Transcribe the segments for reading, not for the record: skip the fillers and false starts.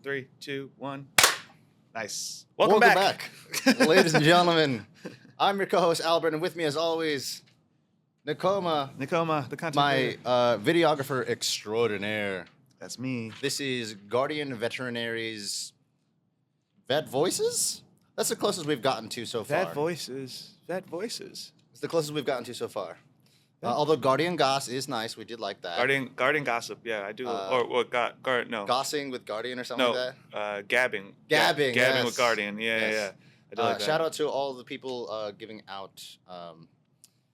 3, 2, 1. Nice. Welcome back. Ladies and gentlemen. I'm your co-host, Albert, and with me, as always, Nikoma, the content my videographer extraordinaire. That's me. This is Guardian Veterinary's Vet Voices? That's the closest we've gotten to so far. Vet Voices. It's the closest we've gotten to so far. Although Guardian Goss is nice. We did like that. Guardian Gossip. Yeah, I do. No. Gossing with Guardian or something like that? Gabbing. Gabbing, Gabbing yes. with Guardian. Yeah, Yes. yeah. I do like that. Shout out to all the people giving out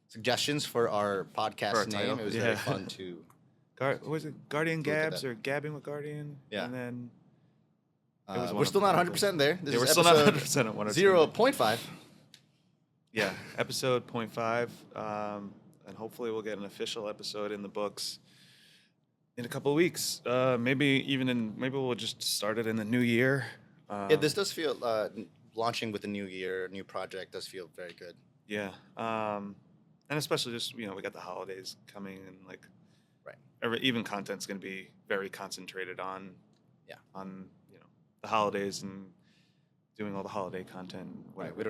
suggestions for our podcast For our name. title. It was very fun to... What was it? Guardian Look at Gabs that. or Gabbing with Guardian? Yeah. And then... we're still not 100% there. This we're is still not episode 100% at 1 or 0.5. Yeah, episode 0.5. And hopefully we'll get an official episode in the books in a couple of weeks. Maybe we'll just start it in the new year. Yeah, this does feel... launching with a new year, new project does feel very good. Yeah. And especially just, we got the holidays coming and even content's going to be very concentrated on the holidays and doing all the holiday content. Right. We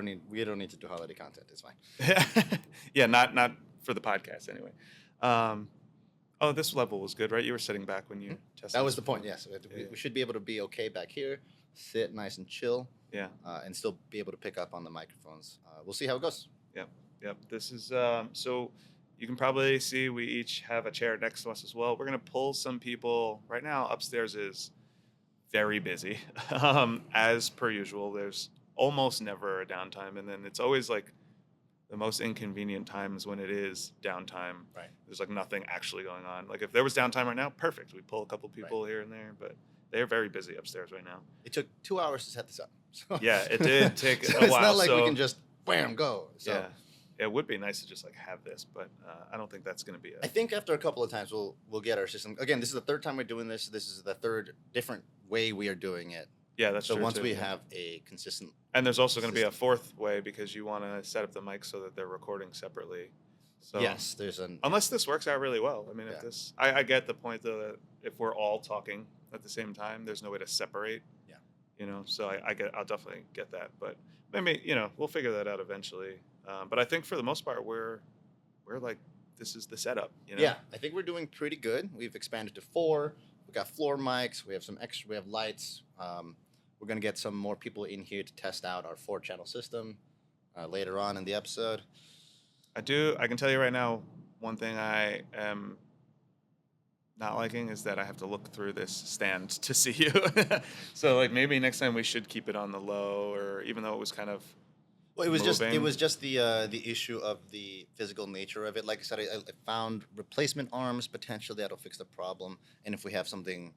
don't need to do holiday content. It's fine. Yeah, not for the podcast anyway. This level was good, right? You were sitting back when you tested. That was the point. Yes. We should be able to be okay back here, sit nice and chill. Yeah. And still be able to pick up on the microphones. We'll see how it goes. Yep. This is so you can probably see we each have a chair next to us as well. We're gonna pull some people right now. Upstairs is very busy, as per usual. There's almost never a downtime, and then it's always like the most inconvenient times when it is downtime. Right. There's like nothing actually going on. Like if there was downtime right now, perfect. We'd pull a couple people here and there, but they're very busy upstairs right now. It took 2 hours to set this up. So. Yeah, it did take a while. It's not like we can just bam go. So. Yeah. It would be nice to just have this, but I don't think that's going to be I think after a couple of times we'll get our system. Again, this is the third time we're doing this. This is the third different way we are doing it. Yeah, that's true. So once we have a consistent... And there's also going to be a fourth way because you want to set up the mic so that they're recording separately. So yes, there's an... Unless this works out really well. I mean, if this... I get the point, though, that if we're all talking at the same time, there's no way to separate. Yeah. So I'll definitely get that. But maybe, we'll figure that out eventually. But I think for the most part, we're like, this is the setup. Yeah, I think we're doing pretty good. We've expanded to 4. We got floor mics. We have some extra. We have lights. We're gonna get some more people in here to test out our 4-channel system later on in the episode. I can tell you right now, one thing I am not liking is that I have to look through this stand to see you. So maybe next time we should keep it on the low, or even though it was kind of... Well, it was just the issue of the physical nature of it. Like I said, I found replacement arms. Potentially that'll fix the problem. And if we have something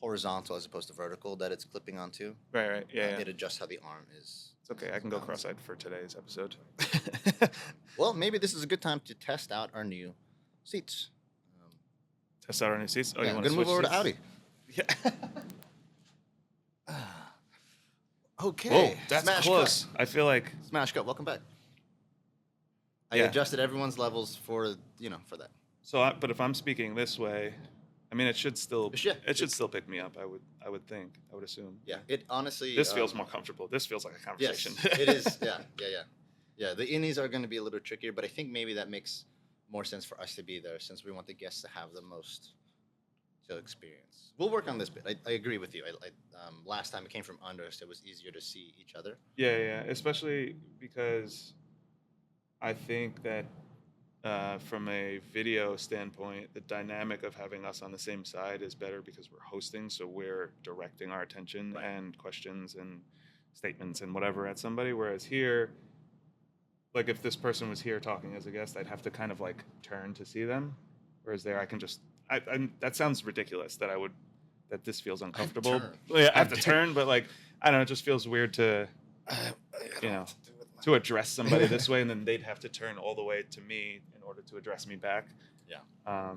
horizontal as opposed to vertical that it's clipping onto, right, yeah, it adjusts how the arm is. It's okay. I can go cross-eyed for today's episode. Well, maybe this is a good time to test out our new seats. Test out our new seats. Oh, yeah, you I'm want to gonna move over seats? to Audi. Yeah. Okay. Whoa, that's Smash close. Cut. I feel like Smash Cut. Welcome back. I adjusted everyone's levels for that. So, but if I'm speaking this way, I mean, it should still pick me up. I would think. I would assume. Yeah. It honestly. This feels more comfortable. This feels like a conversation. Yes, it is. Yeah. The innies are going to be a little trickier, but I think maybe that makes more sense for us to be there since we want the guests to have the most to experience. We'll work on this bit. I agree with you. Last time it came from under, so it was easier to see each other. Yeah. Especially because I think that from a video standpoint, the dynamic of having us on the same side is better because we're hosting, so we're directing our attention and questions and statements and whatever at somebody. Whereas here, like if this person was here talking as a guest, I'd have to kind of turn to see them. Whereas there, I can just. That sounds ridiculous that this feels uncomfortable. I have to turn, but I don't know, it just feels weird to, to address somebody this way, and then they'd have to turn all the way to me in order to address me back. Yeah.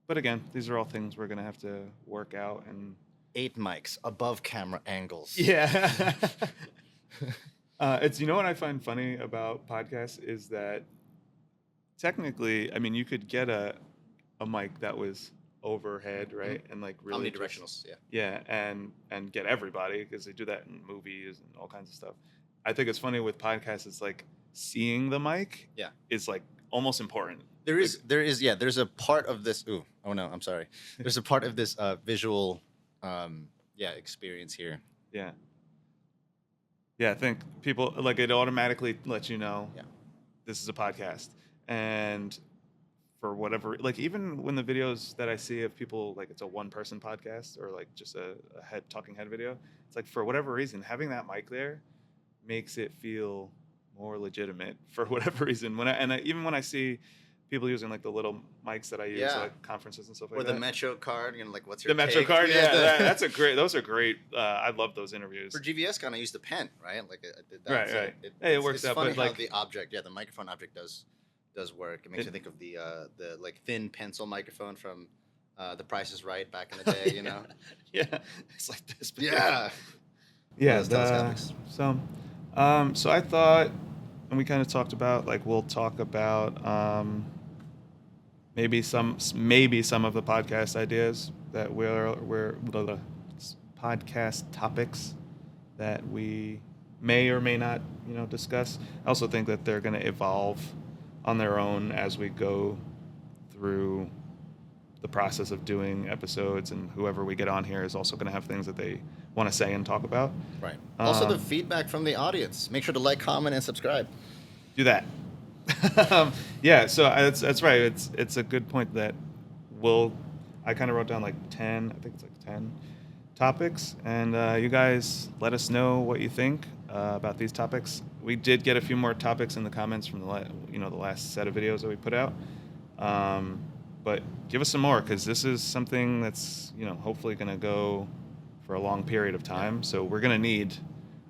But again, these are all things we're gonna have to work out. And 8 mics, above camera angles. Yeah. It's what I find funny about podcasts is that technically, I mean, you could get a mic that was overhead, right? And like really just, Omnidirectionals, yeah. yeah, and get everybody because they do that in movies and all kinds of stuff. I think it's funny with podcasts. It's like seeing the mic Yeah. is like almost important. There's a part of this. Ooh, oh no, I'm sorry. There's a part of this visual, experience here. Yeah. Yeah, I think people like it automatically lets you know Yeah. this is a podcast. And for whatever, like even when the videos that I see of people like it's a one person podcast or like just a head talking head video, it's like for whatever reason having that mic there makes it feel more legitimate for whatever reason. Even when I see people using like the little mics that I use at like conferences and stuff like or that. the Metro card, like what's your the Metro take? card? Yeah, that's a great. Those are great. I love those interviews. For GVS, kind of use the pen, right? Like I did that. Right, so right. Hey, it works it's out. funny But how like the object, the microphone object does work. It makes me think of the like thin pencil microphone from The Price is Right back in the day. You know. Yeah, it's like this. Big. Yeah. Yeah. Those telescopics. So I thought, and we kind of talked about like we'll talk about maybe some of the podcast ideas that we're the podcast topics that we may or may not discuss. I also think that they're going to evolve on their own as we go through the process of doing episodes, and whoever we get on here is also going to have things that they want to say and talk about. Right. Also, the feedback from the audience. Make sure to like, comment, and subscribe. Do that. Yeah, so that's right. It's a good point that I kind of wrote down like 10. I think it's like 10 topics, and you guys let us know what you think about these topics. We did get a few more topics in the comments from the last set of videos that we put out. But give us some more because this is something that's hopefully going to go for a long period of time. So we're going to need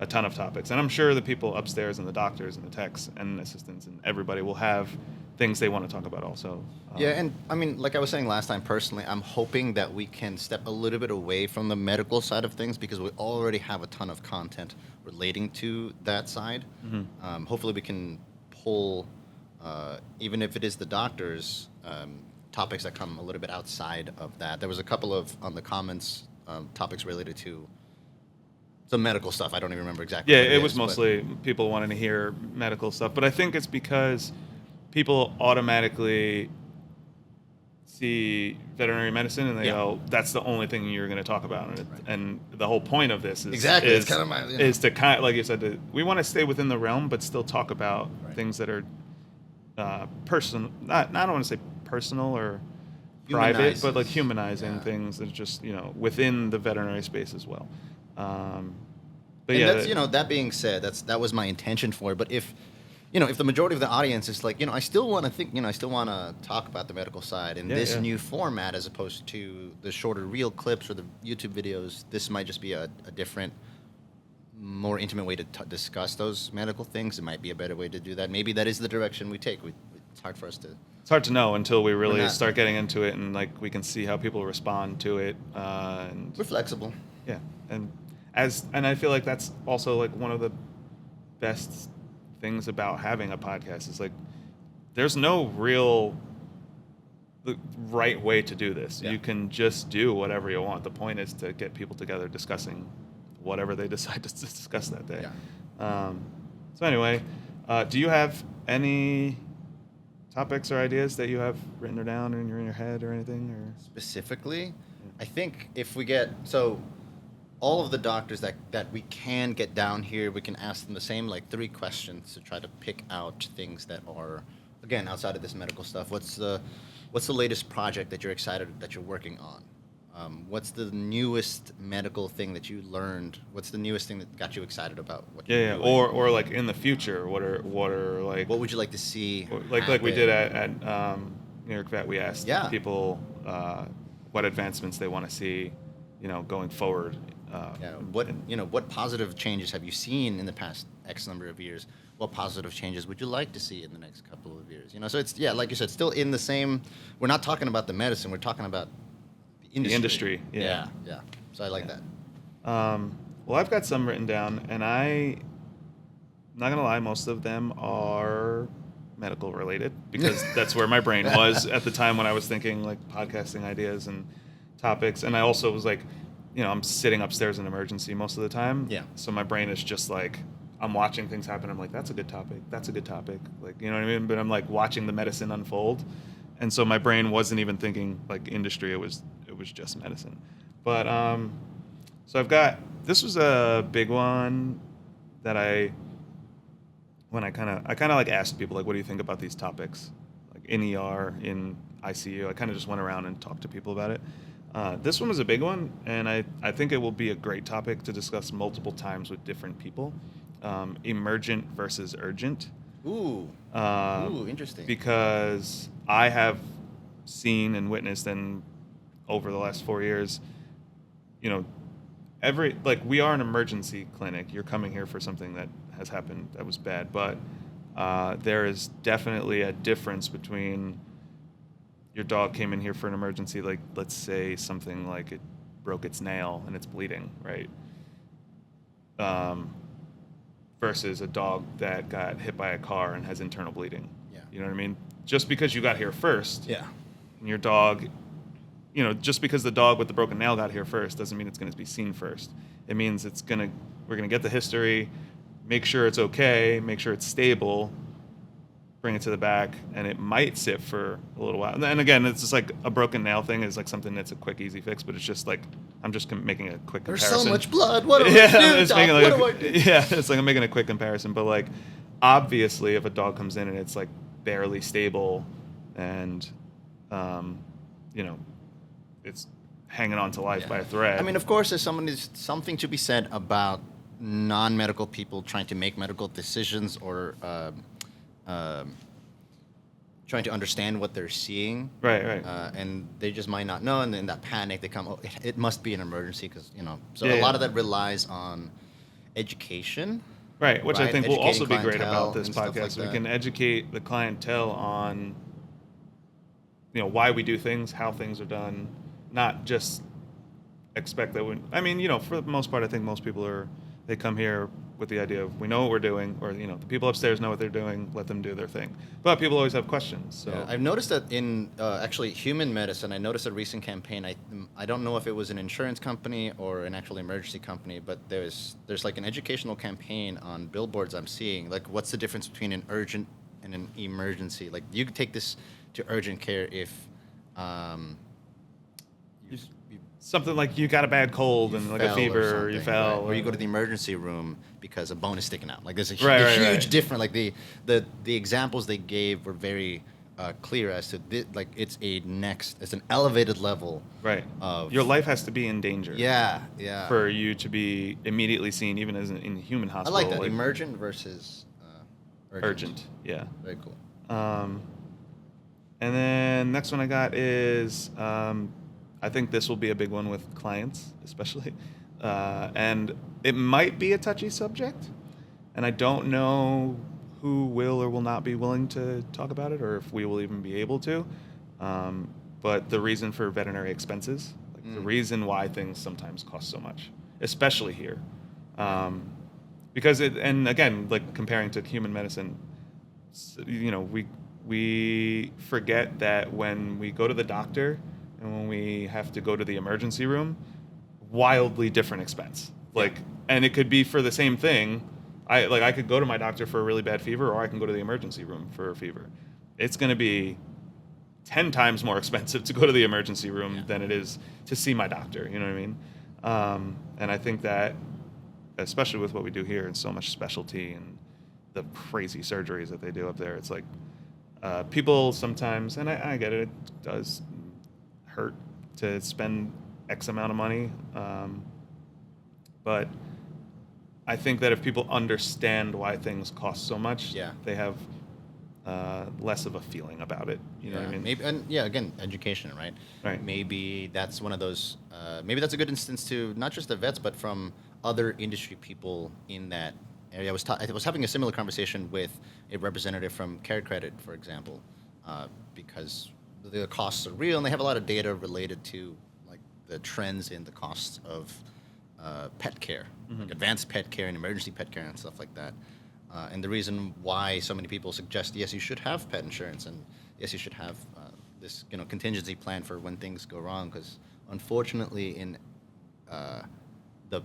a ton of topics, and I'm sure the people upstairs and the doctors and the techs and assistants and everybody will have things they want to talk about also. Yeah, and I mean, like I was saying last time, personally, I'm hoping that we can step a little bit away from the medical side of things because we already have a ton of content relating to that side. Mm-hmm. Hopefully, we can pull, even if it is the doctors, topics that come a little bit outside of that. There was a couple of on the comments topics related to some medical stuff. I don't even remember exactly. Yeah, what it was mostly people wanting to hear medical stuff, but I think it's because people automatically see veterinary medicine and they go, "That's the only thing you're going to talk about." And the whole point of this is it's kind of is to kind of, like you said, we want to stay within the realm, but still talk about things that are personal. I don't want to say personal or private, but like humanizing things that are just within the veterinary space as well. But yeah, that's, that being said, that was my intention for it. But if the majority of the audience is like, I still want to talk about the medical side in this new format as opposed to the shorter reel clips or the YouTube videos, this might just be a different, more intimate way to discuss those medical things. It might be a better way to do that. Maybe that is the direction we take. It's hard for us to. It's hard to know until we really start getting into it and like we can see how people respond to it. And we're flexible. Yeah, and I feel like that's also like one of the best things about having a podcast is like there's no real right way to do this. You can just do whatever you want. The point is to get people together discussing whatever they decide to discuss that day. So anyway, do you have any topics or ideas that you have written down or in your head or anything? Or specifically, I think if we get all of the doctors that we can get down here, we can ask them the same 3 questions to try to pick out things that are, again, outside of this medical stuff. What's the latest project that you're excited that you're working on? What's the newest medical thing that you learned? What's the newest thing that got you excited about what you're doing? Or like in the future, what are like what would you like to see? Like we did at New York Vet, we asked people what advancements they want to see, going forward. What positive changes have you seen in the past X number of years? What positive changes would you like to see in the next couple of years? So it's like you said, still in the same. We're not talking about the medicine. We're talking about the industry. Yeah. So I like that. Well, I've got some written down, and I'm not gonna lie, most of them are medical related because that's where my brain was at the time when I was thinking like podcasting ideas and topics. And I also was like, I'm sitting upstairs in emergency most of the time. Yeah. So my brain is just like, I'm watching things happen. I'm like, that's a good topic. That's a good topic. Like, you know what I mean? But I'm like watching the medicine unfold. And so my brain wasn't even thinking like industry. It was just medicine. But, so this was a big one that I kind of like asked people like, what do you think about these topics? Like in ER, in ICU, I kind of just went around and talked to people about it. This one was a big one, and I think it will be a great topic to discuss multiple times with different people. Emergent versus urgent. Ooh, interesting. Because I have seen and witnessed, and over the last 4 years, we are an emergency clinic. You're coming here for something that has happened that was bad, but there is definitely a difference between your dog came in here for an emergency, like let's say something like it broke its nail and it's bleeding, right? Versus a dog that got hit by a car and has internal bleeding. Yeah. You know what I mean? Just because you got here first, Yeah. and your dog, just because the dog with the broken nail got here first doesn't mean it's going to be seen first. It means we're going to get the history, make sure it's okay, make sure it's stable, bring it to the back, and it might sit for a little while. And again, it's just like a broken nail thing is like something that's a quick, easy fix, but it's just like I'm just making a quick There's comparison. so much blood. What do I do, Doc? What do I do? Yeah, it's like I'm making a quick comparison, but like obviously if a dog comes in and it's like barely stable and it's hanging on to life by a thread. I mean, of course, there's something to be said about non-medical people trying to make medical decisions or trying to understand what they're seeing. Right. And they just might not know, and in that panic, they come, it must be an emergency because, So Yeah, a lot of that relies on education. Right, which I think will also be great clientele about this and stuff like podcast. We that. can educate the clientele on, why we do things, how things are done, not just expect that for the most part, I think most people they come here with the idea of we know what we're doing, or, the people upstairs know what they're doing, let them do their thing. But people always have questions. So Yeah, I've noticed that in actually human medicine, I noticed a recent campaign. I don't know if it was an insurance company or an actual emergency company, but there's like an educational campaign on billboards I'm seeing. Like, what's the difference between an urgent and an emergency? Like, you could take this to urgent care if something like you got a bad cold and like a fever, or you fell, right? Or you go to the emergency room because a bone is sticking out. Like, there's a huge difference. Like the examples they gave were very clear as to it's an elevated level. Right. Of your life has to be in danger. Yeah. For you to be immediately seen, even as in a human hospital. I like that. Emergent versus urgent. Yeah. Very cool. And then next one I got is I think this will be a big one with clients, especially. And it might be a touchy subject, and I don't know who will or will not be willing to talk about it, or if we will even be able to. But the reason for veterinary expenses, the reason why things sometimes cost so much, especially here. Because and again, like comparing to human medicine, we forget that when we go to the doctor and when we have to go to the emergency room, wildly different expense. And it could be for the same thing. I could go to my doctor for a really bad fever, or I can go to the emergency room for a fever. It's going to be 10 times more expensive to go to the emergency room than it is to see my doctor. You know what I mean? And I think that, especially with what we do here and so much specialty and the crazy surgeries that they do up there, it's like people sometimes, and I get it, it does hurt to spend X amount of money. But I think that if people understand why things cost so much, they have less of a feeling about it. You know what I mean? Maybe, and again, education, right? Right. Maybe that's one of those. Maybe that's a good instance to not just the vets, but from other industry people in that area. I was having a similar conversation with a representative from Care Credit, for example, because the costs are real, and they have a lot of data related to like the trends in the costs of pet care, like advanced pet care and emergency pet care and stuff like that. And the reason why so many people suggest, yes, you should have pet insurance, and yes, you should have this, contingency plan for when things go wrong. Because unfortunately, in the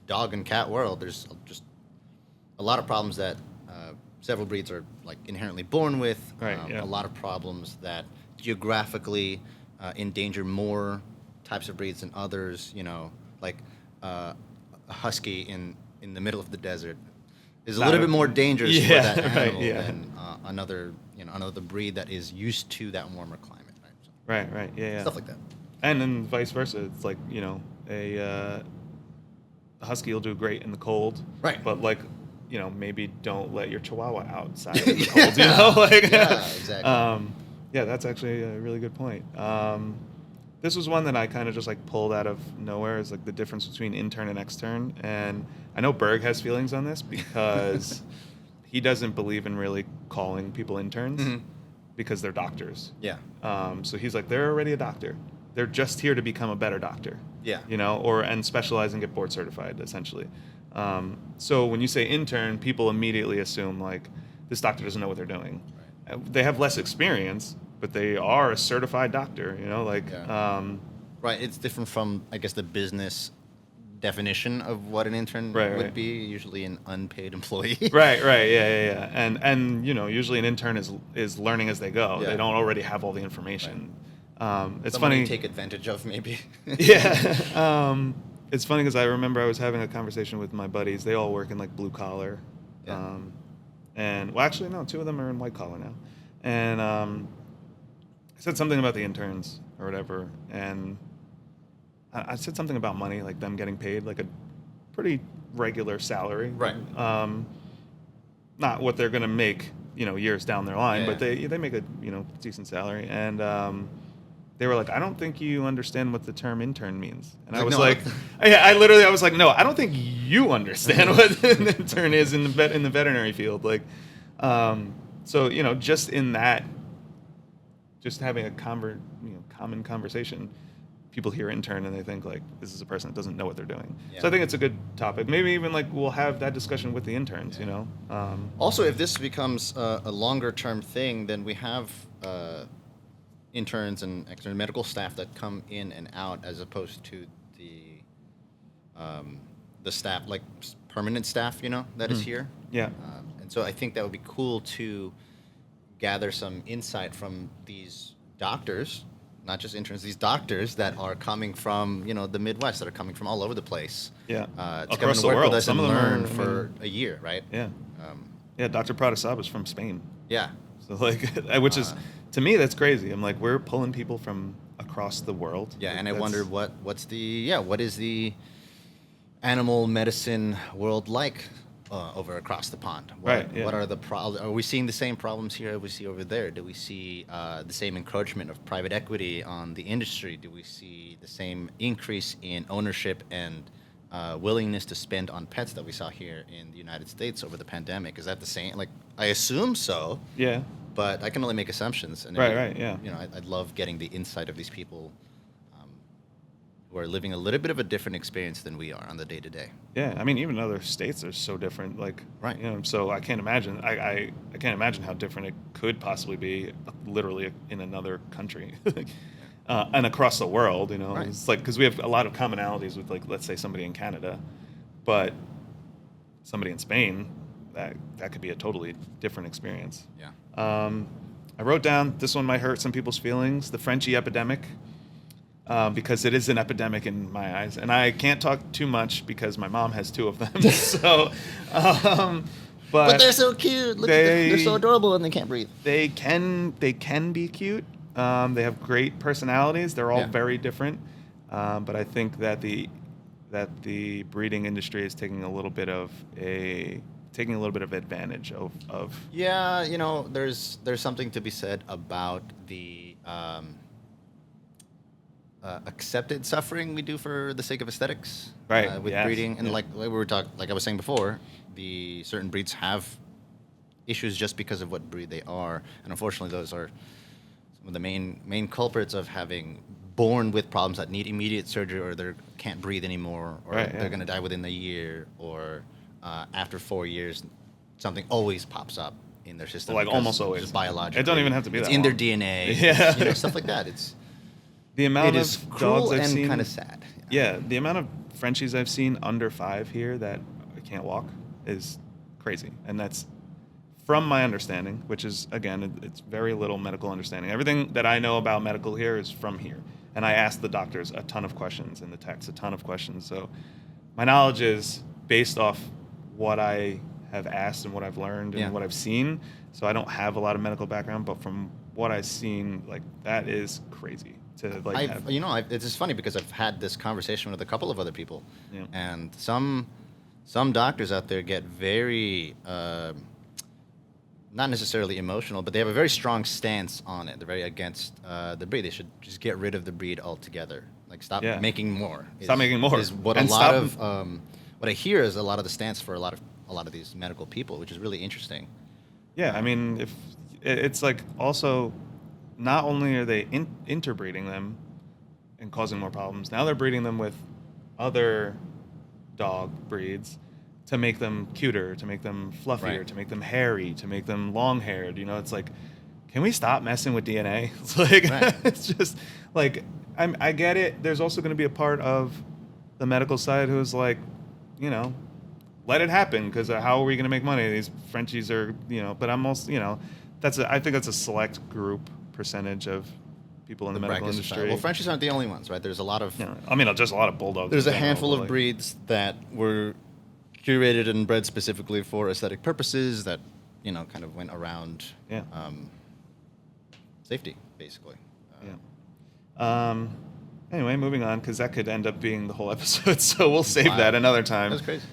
dog and cat world, there's just a lot of problems that several breeds are like inherently born with. Right, yeah. A lot of problems that geographically endanger more types of breeds than others. Like a husky in the middle of the desert is a little bit more dangerous for that animal than another breed that is used to that warmer climate. Right. Right. Yeah. Stuff like that. And then vice versa. It's like, a husky will do great in the cold. Right. But like, maybe don't let your chihuahua outside in the cold, Like, yeah, exactly. Yeah, that's actually a really good point. This was one that I kind of just like pulled out of nowhere, is like the difference between intern and extern. And I know Berg has feelings on this because he doesn't believe in really calling people interns because they're doctors. Yeah. So he's like, they're already a doctor. They're just here to become a better doctor. Yeah. And specialize and get board certified, essentially. So when you say intern, people immediately assume like this doctor doesn't know what they're doing. Right. They have less experience, but they are a certified doctor. Right. It's different from, I guess, the business definition of what an intern would be. Usually an unpaid employee. Right. Yeah. And usually an intern is learning as they go. Yeah. They don't already have all the information. Right. It's Someone funny. you take advantage of, maybe. Yeah. It's funny because I remember I was having a conversation with my buddies. They all work in like blue collar. Yeah. And well, actually, no, 2 of them are in white collar now. And I said something about the interns or whatever. And I said something about money, like them getting paid like a pretty regular salary. Right. Not what they're going to make, years down their line, but they make a, decent salary. And they were like, I don't think you understand what the term intern means. And I was like, I was like, no, I don't think you understand what an intern is in the veterinary field. Like, so, just in that, just having a common conversation, people hear intern and they think like, this is a person that doesn't know what they're doing. Yeah. So I think it's a good topic. Maybe even like we'll have that discussion with the interns, Also, if this becomes a longer term thing, then we have interns and external medical staff that come in and out, as opposed to the staff, like permanent staff, that is here. Yeah. And so I think that would be cool to gather some insight from these doctors, not just interns, these doctors that are coming from, the Midwest, that are coming from all over the place. Yeah. To come and work with us and learn for a year, right? Yeah. Yeah, Dr. Pradasab is from Spain. Yeah. So like, which is, to me, that's crazy. I'm like, we're pulling people from across the world. Yeah, and I wonder what is the animal medicine world like over across the pond? What are the problems? Are we seeing the same problems here as we see over there? Do we see the same encroachment of private equity on the industry? Do we see the same increase in ownership and willingness to spend on pets that we saw here in the United States over the pandemic? Is that the same? Like, I assume so. Yeah. But I can only make assumptions. And right, yeah. I'd love getting the insight of these people who are living a little bit of a different experience than we are on the day-to-day. Yeah, I mean, even other states are so different. Like, right. So I can't imagine. I can't imagine how different it could possibly be, literally in another country, and across the world. Right. It's like, because we have a lot of commonalities with, like, let's say somebody in Canada, but somebody in Spain, that could be a totally different experience. Yeah. I wrote down, this one might hurt some people's feelings, the Frenchie epidemic, because it is an epidemic in my eyes. And I can't talk too much because my mom has 2 of them. So, but they're so cute. Look at them. They're so adorable and they can't breathe. They can be cute. They have great personalities. They're all very different. But I think that the breeding industry is taking a little bit of advantage of. Yeah, there's something to be said about the accepted suffering we do for the sake of aesthetics, right? With breeding, and like we were like I was saying before, the certain breeds have issues just because of what breed they are, and unfortunately, those are some of the main culprits of having born with problems that need immediate surgery, or they can't breathe anymore, or they're going to die within a year, or after 4 years, something always pops up in their system. Like because almost always. Just biologically. It don't even have to be it's that in their long. DNA. Yeah. It's, you know, stuff like that. The amount It of is dogs cruel I've and seen, kind of sad. yeah, the amount of Frenchies I've seen under 5 here that can't walk is crazy, and that's from my understanding, which is again, it's very little medical understanding. Everything that I know about medical here is from here, and I asked the doctors a ton of questions and the techs a ton of questions. So my knowledge is based off what I have asked and what I've learned and Yeah. what I've seen. So I don't have a lot of medical background, but from what I've seen, like that is crazy to like have. It's just funny because I've had this conversation with a couple of other people, Yeah. and some doctors out there get very not necessarily emotional, but they have a very strong stance on it. They're very against the breed. They should just get rid of the breed altogether. Like stop Yeah. making more. Stop making more. Is what And a lot stop- of what I hear is a lot of the stance for a lot of these medical people, which is really interesting. Yeah, I mean, if it's like also, not only are they interbreeding them and causing more problems, now they're breeding them with other dog breeds to make them cuter, to make them fluffier, Right. to make them hairy, to make them long-haired. You know, it's like, can we stop messing with DNA? It's like, Right. it's just like, I get it. There's also going to be a part of the medical side who's like, you know, let it happen, because how are we going to make money? These Frenchies are, you know, but I'm also, you know, I think that's a select group percentage of people in the medical Brackish industry. society. Well, Frenchies aren't the only ones, right? There's a lot of Yeah, I mean, just a lot of bulldogs. there's in a general, handful but, of like, breeds that were curated and bred specifically for aesthetic purposes that, you know, kind of went around Yeah. safety, basically. Yeah. Anyway, moving on, because that could end up being the whole episode, so we'll save Wow. that another time. That's crazy.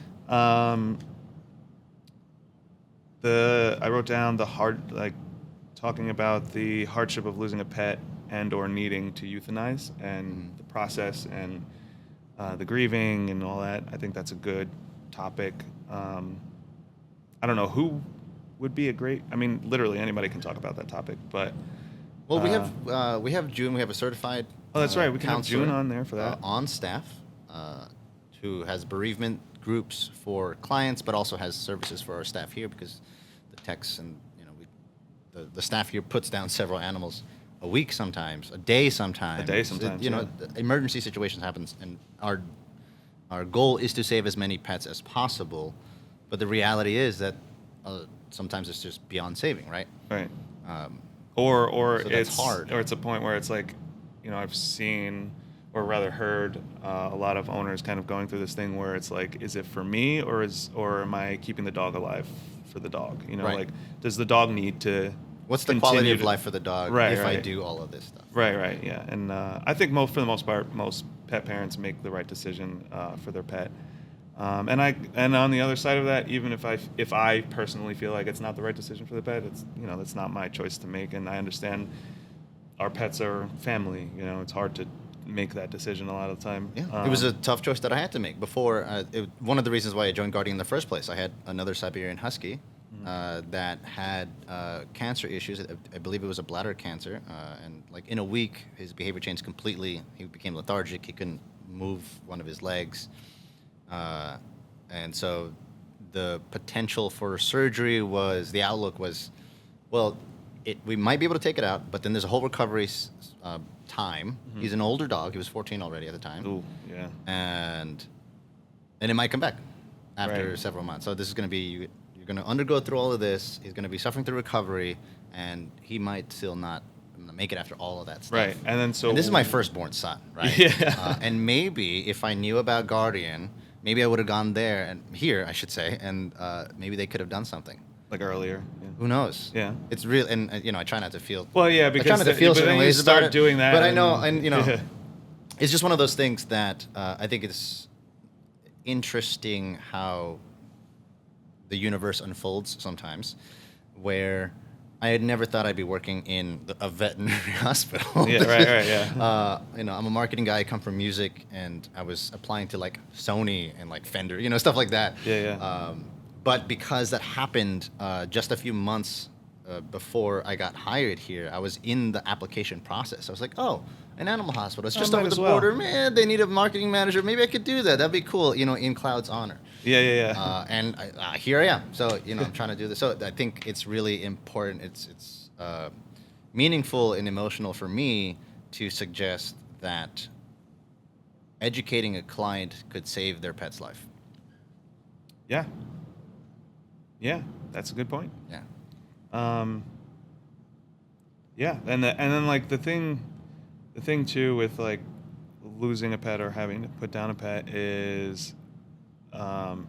I wrote down talking about the hardship of losing a pet and or needing to euthanize and the process and the grieving and all that. I think that's a good topic. I don't know who would be a great. I mean, literally anybody can talk about that topic, but Well, we have June. We have a certified. oh, that's right. We can have counselor, June on there for that. on staff, who has bereavement groups for clients, but also has services for our staff here because the techs and the staff here puts down several animals a week sometimes, a day sometimes. Emergency situations happens, and our goal is to save as many pets as possible, but the reality is that sometimes it's just beyond saving, right? Right. Or So that's it's hard. or it's a point where it's like, you know, I've seen or rather heard a lot of owners kind of going through this thing where it's like, is it for me or am I keeping the dog alive for the dog? You know, Right. like, does the dog need to? What's the quality continue of to- life for the dog Right, if I right. do all of this stuff? Right, yeah, and I think for the most part, most pet parents make the right decision for their pet. And on the other side of that, even if I personally feel like it's not the right decision for the pet, it's, you know, that's not my choice to make, and I understand our pets are family. You know, it's hard to make that decision a lot of the time. Yeah, it was a tough choice that I had to make before. One of the reasons why I joined Guardian in the first place, I had another Siberian Husky that had cancer issues. I believe it was a bladder cancer, and like in a week, his behavior changed completely. He became lethargic. He couldn't move one of his legs, and so the potential for surgery the outlook was, well, we might be able to take it out, but then there's a whole recovery time. Mm-hmm. He's an older dog. He was 14 already at the time. Ooh, yeah. And it might come back after Right. several months. So this is going to be, you're going to undergo through all of this. He's going to be suffering through recovery, and he might still not make it after all of that stuff. Right, and then so And this is my firstborn son, right? Yeah. And maybe if I knew about Guardian, maybe I would have gone there and here, I should say, and maybe they could have done something. like earlier. Yeah. Who knows? Yeah. It's real, and I try not to feel. Well, yeah, I try because not to feel but certain then you ways start about it, doing that. But I know, and Yeah. it's just one of those things that I think it's interesting how the universe unfolds sometimes, where I had never thought I'd be working in a veterinary hospital. Yeah, right, yeah. I'm a marketing guy. I come from music, and I was applying to like Sony and like Fender, stuff like that. Yeah, yeah. But because that happened just a few months before I got hired here, I was in the application process. I was like, oh, an animal hospital. It's just might over as the well. border. Man, they need a marketing manager. Maybe I could do that. That'd be cool, in Cloud's honor. And here I am. So I'm trying to do this. So I think it's really important. It's meaningful and emotional for me to suggest that educating a client could save their pet's life. Yeah. Yeah, that's a good point. Yeah. Yeah, and then like the thing too with like losing a pet or having to put down a pet is, and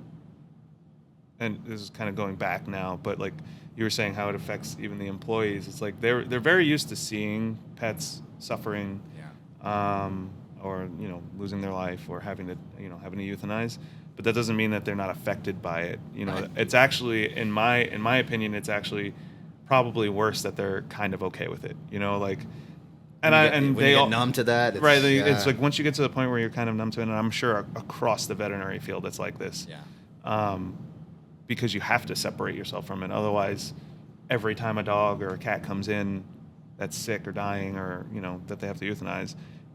this is kind of going back now, but like you were saying how it affects even the employees. It's like they're very used to seeing pets suffering, or losing their life or having to euthanize. But that doesn't mean that they're not affected by it. Right. It's actually, in my opinion, it's actually probably worse that they're kind of okay with it. Like, when you get numb to that, right? It's like once you get to the point where you're kind of numb to it, and I'm sure across the veterinary field it's like this. Yeah. Because you have to separate yourself from it. Otherwise, every time a dog or a cat comes in that's sick or dying, or that they have to euthanize,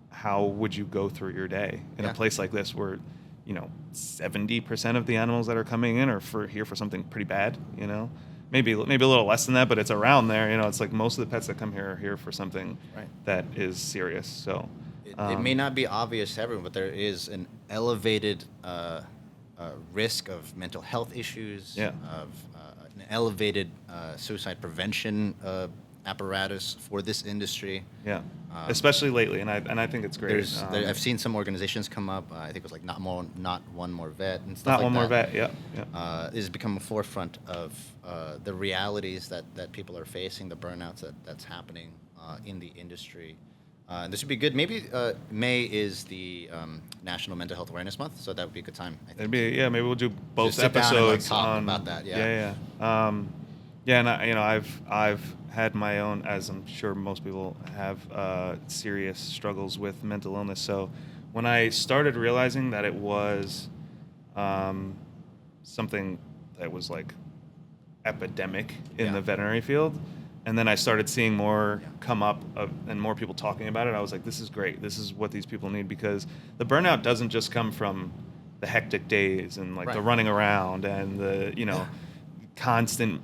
how would you go through your day in a place like this where 70% of the animals that are coming in are here for something pretty bad, maybe a little less than that, but it's around there. It's like most of the pets that come here are here for something that is serious. So it may not be obvious to everyone, but there is an elevated risk of mental health issues, of an elevated suicide prevention apparatus for this industry. Yeah. Especially lately, and I think it's great. I've seen some organizations come up. I think it was like not one more vet and stuff Not like one that. more vet. Yeah. Is become a forefront of the realities that people are facing, the burnouts that's happening in the industry. This would be good. Maybe May is the National Mental Health Awareness Month, so that would be a good time, I think. Maybe we'll do both sit down and, episodes talk on about that. Yeah. And I've had my own, as I'm sure most people have, serious struggles with mental illness. So when I started realizing that it was something that was like epidemic in the veterinary field, and then I started seeing more come up and more people talking about it, I was like, this is great. This is what these people need, because the burnout doesn't just come from the hectic days and like the running around and the constant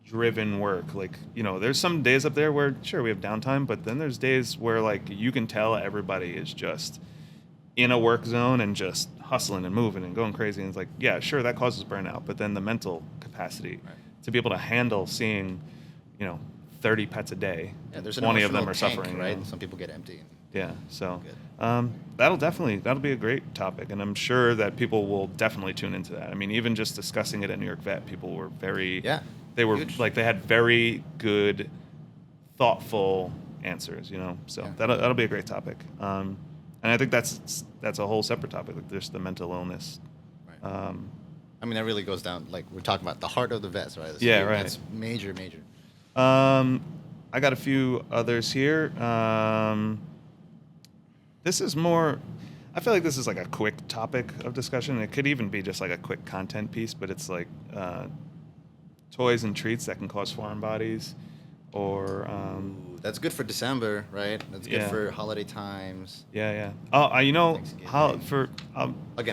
driven work. Like, there's some days up there where sure we have downtime, but then there's days where like you can tell everybody is just in a work zone and just hustling and moving and going crazy. And it's like, yeah, sure, that causes burnout, but then the mental capacity to be able to handle seeing 30 pets a day, there's 20 of them are tank, suffering, right? Some people get empty. So that'll be a great topic, and I'm sure that people will definitely tune into that. I mean, even just discussing it at New York Vet, people were very they were huge. Like they had very good, thoughtful answers. So that'll be a great topic. And I think that's a whole separate topic. Like there's the mental illness. Right. I mean, that really goes down. Like we're talking about the heart of the vets, right? That's major. I got a few others here. This is more, I feel like this is like a quick topic of discussion. It could even be just like a quick content piece, but it's like toys and treats that can cause foreign bodies, or that's good for December, right? That's good for holiday times. Yeah. Oh, Again,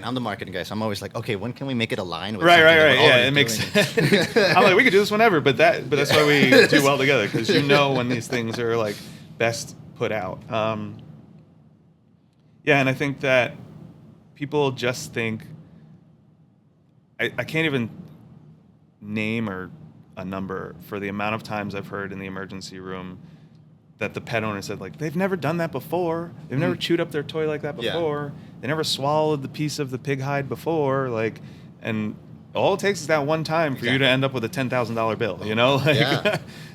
I'm the marketing guy, so I'm always like, okay, when can we make it align with right. Yeah, it makes sense. I'm like, we could do this whenever, but that's why we do well together, because when these things are like best put out. And I think that people just think, I can't even name or a number for the amount of times I've heard in the emergency room that the pet owner said, like, they've never done that before. They've never chewed up their toy like that before. They never swallowed the piece of the pig hide before. Like, and all it takes is that one time for you to end up with a $10,000 bill,